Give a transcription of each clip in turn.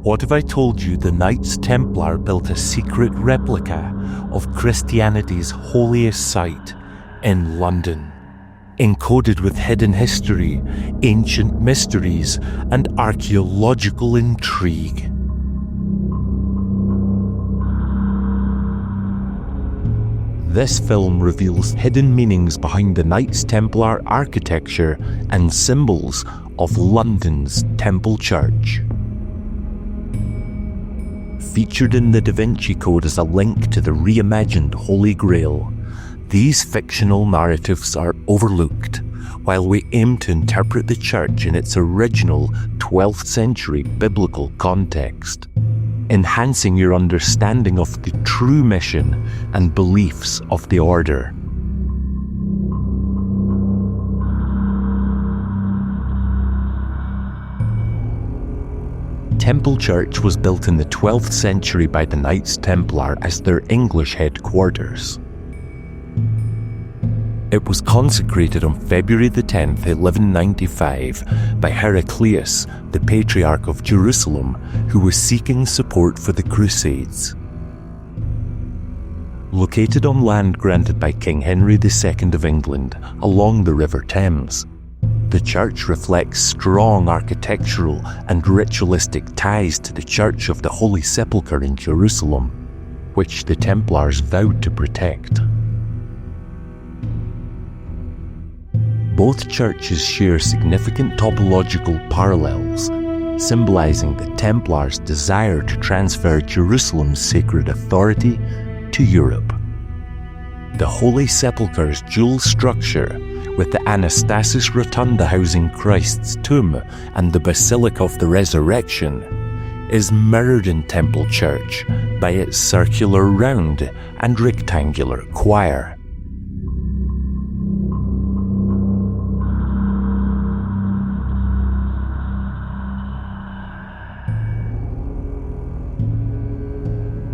What if I told you the Knights Templar built a secret replica of Christianity's holiest site in London, encoded with hidden history, ancient mysteries, and archaeological intrigue? This film reveals hidden meanings behind the Knights Templar architecture and symbols of London's Temple Church. Featured in the Da Vinci Code is a link to the reimagined Holy Grail. These fictional narratives are overlooked, while we aim to interpret the Church in its original 12th century biblical context, enhancing your understanding of the true mission and beliefs of the Order. Temple Church was built in the 12th century by the Knights Templar as their English headquarters. It was consecrated on February the 10th, 1195, by Heraclius, the Patriarch of Jerusalem, who was seeking support for the Crusades. Located on land granted by King Henry II of England along the River Thames, the church reflects strong architectural and ritualistic ties to the Church of the Holy Sepulchre in Jerusalem, which the Templars vowed to protect. Both churches share significant topological parallels, symbolizing the Templars' desire to transfer Jerusalem's sacred authority to Europe. The Holy Sepulchre's dual structure, with the Anastasis Rotunda housing Christ's tomb and the Basilica of the Resurrection, is mirrored in Temple Church by its circular round and rectangular choir.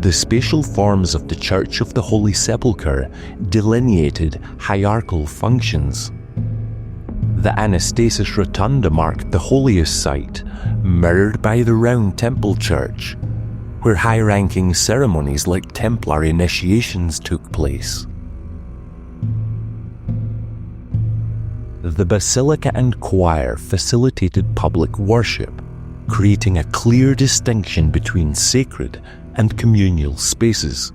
The spatial forms of the Church of the Holy Sepulchre delineated hierarchical functions. The Anastasis Rotunda marked the holiest site, mirrored by the round Temple Church, where high-ranking ceremonies like Templar initiations took place. The Basilica and choir facilitated public worship, creating a clear distinction between sacred and communal spaces.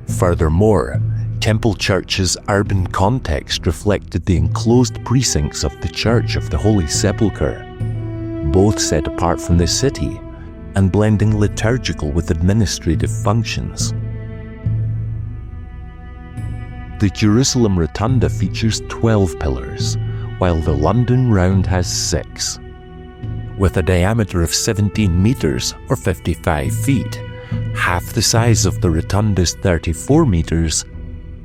Furthermore, Temple Church's urban context reflected the enclosed precincts of the Church of the Holy Sepulchre, both set apart from the city and blending liturgical with administrative functions. The Jerusalem Rotunda features 12 pillars, while the London Round has 6. With a diameter of 17 meters or 55 feet, half the size of the Rotunda's 34 meters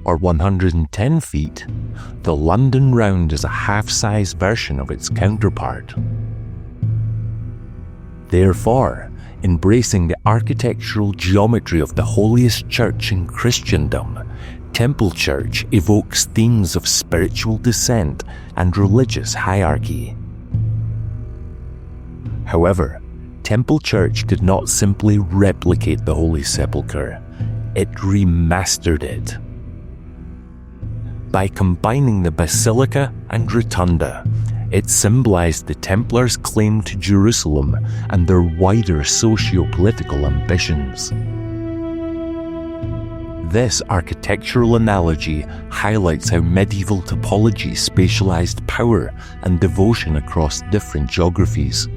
or 110 feet, the London Round is a half-size version of its counterpart. Therefore, embracing the architectural geometry of the holiest church in Christendom, Temple Church evokes themes of spiritual descent and religious hierarchy. However, Temple Church did not simply replicate the Holy Sepulchre, it remastered it. By combining the Basilica and Rotunda, it symbolized the Templars' claim to Jerusalem and their wider socio-political ambitions. This architectural analogy highlights how medieval topology spatialized power and devotion across different geographies.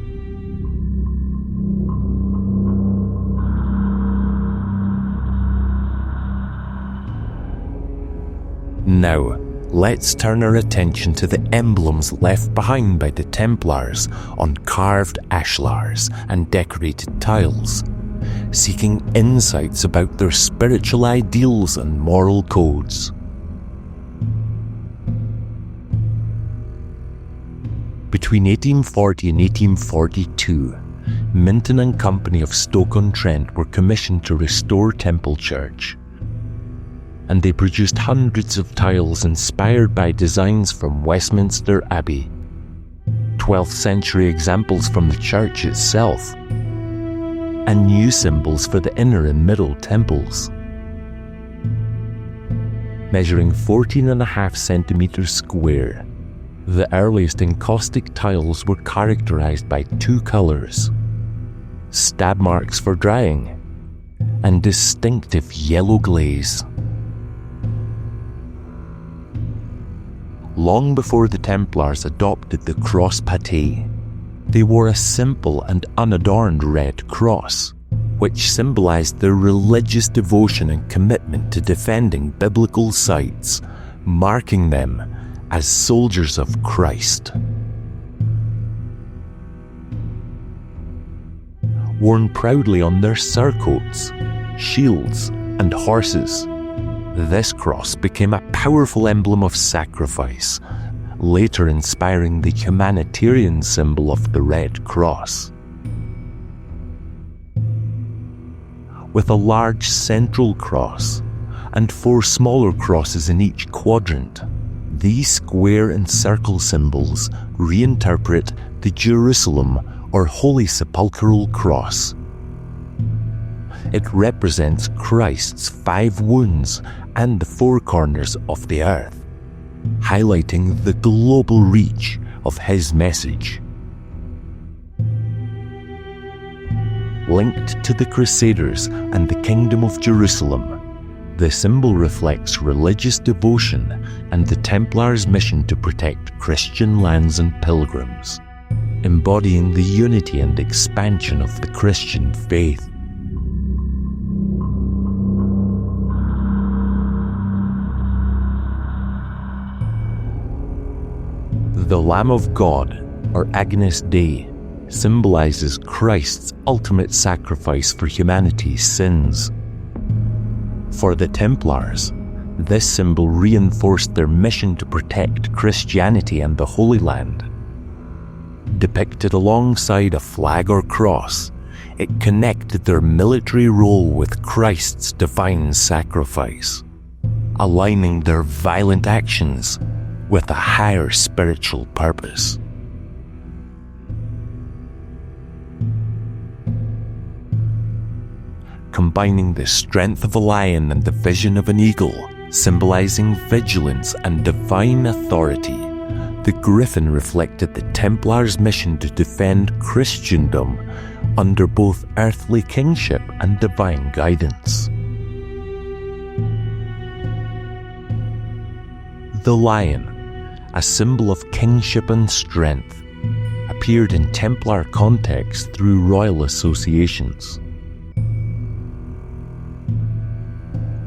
Now, let's turn our attention to the emblems left behind by the Templars on carved ashlars and decorated tiles, seeking insights about their spiritual ideals and moral codes. Between 1840 and 1842, Minton and Company of Stoke-on-Trent were commissioned to restore Temple Church, and they produced hundreds of tiles inspired by designs from Westminster Abbey. 12th century examples from the church itself, and new symbols for the inner and middle temples. Measuring 14.5 centimeters square, the earliest encaustic tiles were characterized by two colors: stab marks for drying and distinctive yellow glaze. Long before the Templars adopted the cross pate, they wore a simple and unadorned red cross, which symbolized their religious devotion and commitment to defending biblical sites, marking them as soldiers of Christ. Worn proudly on their surcoats, shields, and horses, this cross became a powerful emblem of sacrifice, later inspiring the humanitarian symbol of the Red Cross. With a large central cross and 4 smaller crosses in each quadrant, these square and circle symbols reinterpret the Jerusalem or Holy Sepulchral Cross. It represents Christ's 5 wounds and the 4 corners of the earth, highlighting the global reach of his message. Linked to the Crusaders and the Kingdom of Jerusalem, the symbol reflects religious devotion and the Templars' mission to protect Christian lands and pilgrims, embodying the unity and expansion of the Christian faith. The Lamb of God, or Agnus Dei, symbolizes Christ's ultimate sacrifice for humanity's sins. For the Templars, this symbol reinforced their mission to protect Christianity and the Holy Land. Depicted alongside a flag or cross, it connected their military role with Christ's divine sacrifice, aligning their violent actions with a higher spiritual purpose. Combining the strength of a lion and the vision of an eagle, symbolizing vigilance and divine authority, the griffin reflected the Templars' mission to defend Christendom under both earthly kingship and divine guidance. The lion, a symbol of kingship and strength, appeared in Templar context through royal associations.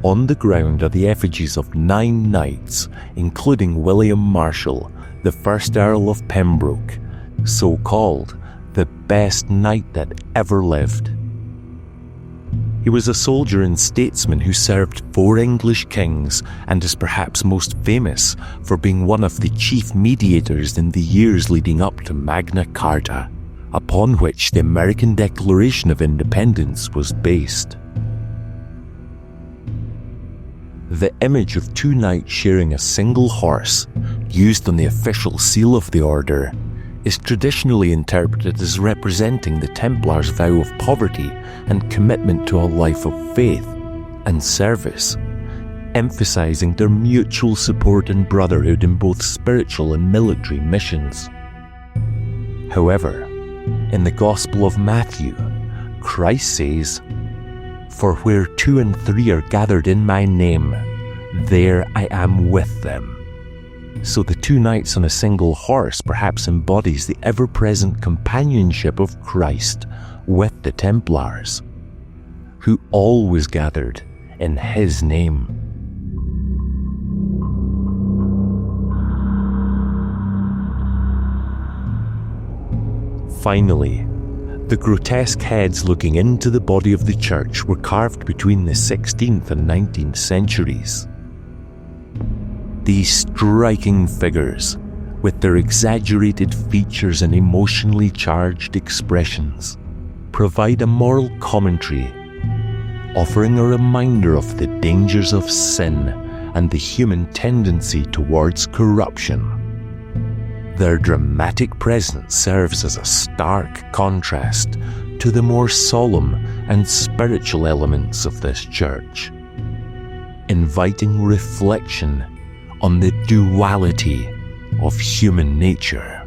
On the ground are the effigies of 9 knights, including William Marshal, the first Earl of Pembroke, so called the best knight that ever lived. He was a soldier and statesman who served 4 English kings and is perhaps most famous for being one of the chief mediators in the years leading up to Magna Carta, upon which the American Declaration of Independence was based. The image of 2 knights sharing a single horse, used on the official seal of the order, is traditionally interpreted as representing the Templars' vow of poverty and commitment to a life of faith and service, emphasizing their mutual support and brotherhood in both spiritual and military missions. However, in the Gospel of Matthew, Christ says, "For where 2 and 3 are gathered in my name, there I am with them." So the 2 knights on a single horse perhaps embodies the ever-present companionship of Christ with the Templars, who always gathered in his name. Finally, the grotesque heads looking into the body of the church were carved between the 16th and 19th centuries. These striking figures, with their exaggerated features and emotionally charged expressions, provide a moral commentary, offering a reminder of the dangers of sin and the human tendency towards corruption. Their dramatic presence serves as a stark contrast to the more solemn and spiritual elements of this church, inviting reflection on the duality of human nature.